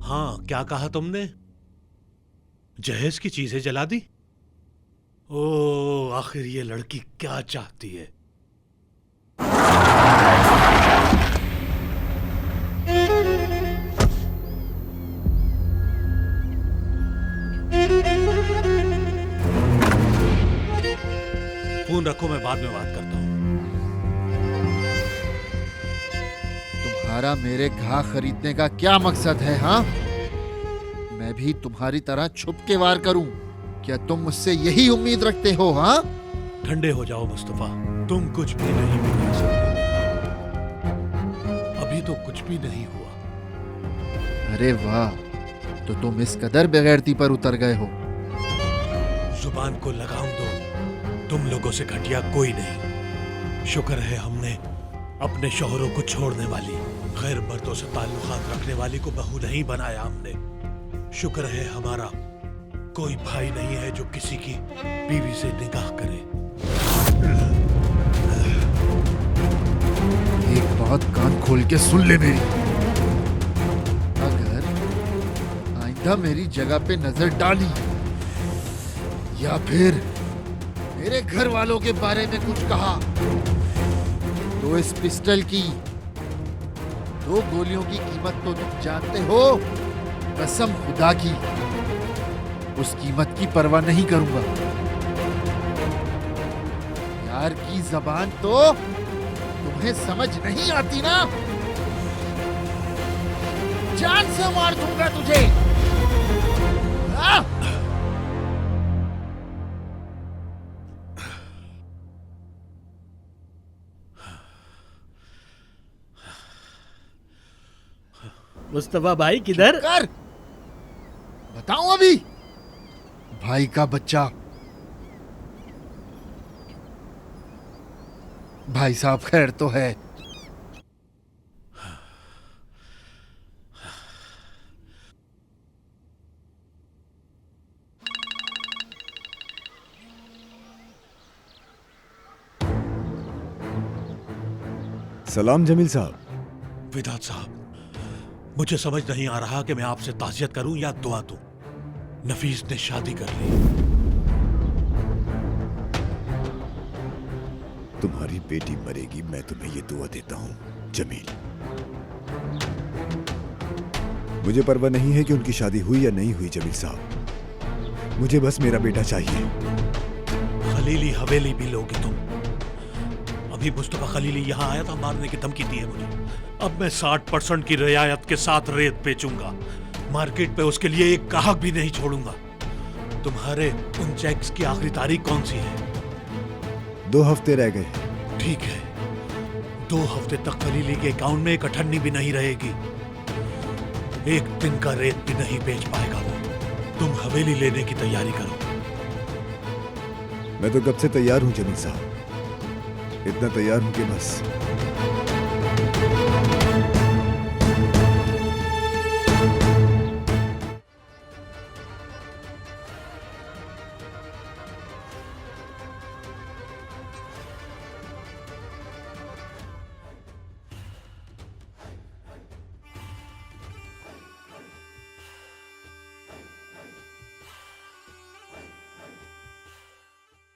हाँ, क्या कहा तुमने? जहेज की चीजें जला दी? ओ, आखिर ये लड़की क्या चाहती है? फोन रखो, मैं बाद में बात करता हूँ। तुम्हारा मेरे घा खरीदने का क्या मकसद है? हाँ, मैं भी तुम्हारी तरह छुप के वार करूं? क्या तुम मुझसे यही उम्मीद रखते हो? हाँ, ठंडे हो जाओ मुस्तफा, तुम कुछ भी नहीं बिगाड़ सकते। अभी तो कुछ भी नहीं हुआ। अरे वाह, तो तुम इस कदर बेगैरती पर उतर गए हो। जुबान को लगाम दो, तुम लोगों से घटिया कोई नहीं। शुक्र है हमने अपने शौहरों को छोड़ने वाली, गैर मर्दों से ताल्लुकात रखने वाली को बहू नहीं बनाया हमने। शुक्र है हमारा कोई भाई नहीं है जो किसी की बीवी से निकाह करे। एक बात कान खोल के सुन ले मेरी, अगर आइंदा मेरी जगह पे नजर डाली या फिर मेरे घर वालों के बारे में कुछ कहा तो इस पिस्टल की 2 गोलियों की कीमत तो तुम जानते हो। कसम खुदा की, उस कीमत की परवाह नहीं करूंगा। यार की जबान तो तुम्हें समझ नहीं आती ना? जान से मार दूंगा तुझे। हाँ? मुस्तफा भाई किधर? कर बताऊं अभी? भाई का बच्चा। भाई साहब खैर तो है? सलाम जमील साहब। विधात साहब, मुझे समझ नहीं आ रहा कि मैं आपसे ताज़ियत करूं या दुआ दूं। नफीस ने शादी कर ली। तुम्हारी बेटी मरेगी, मैं तुम्हें ये दुआ देता हूं जमील। मुझे परवाह नहीं है कि उनकी शादी हुई या नहीं हुई जमील साहब, मुझे बस मेरा बेटा चाहिए। खलीली हवेली भी लोगे तुम? अभी मुस्तफा खलीली यहाँ आया था, मारने की धमकी दी है मुझे। अब मैं 60% की रियायत के साथ रेत बेचूंगा, मार्केट पे उसके लिए एक गाहक भी नहीं छोड़ूंगा। तुम्हारे उन चेक्स की आखिरी तारीख कौन सी है? 2 हफ्ते रह गए। ठीक है, 2 हफ्ते तक खलीली के अकाउंट में एक अठन्नी भी नहीं रहेगी। एक दिन का रेत भी नहीं बेच पाएगा वो। तुम हवेली लेने की तैयारी करो। मैं तो कब से तैयार हूं जमील साहब, इतना तैयार हूं कि बस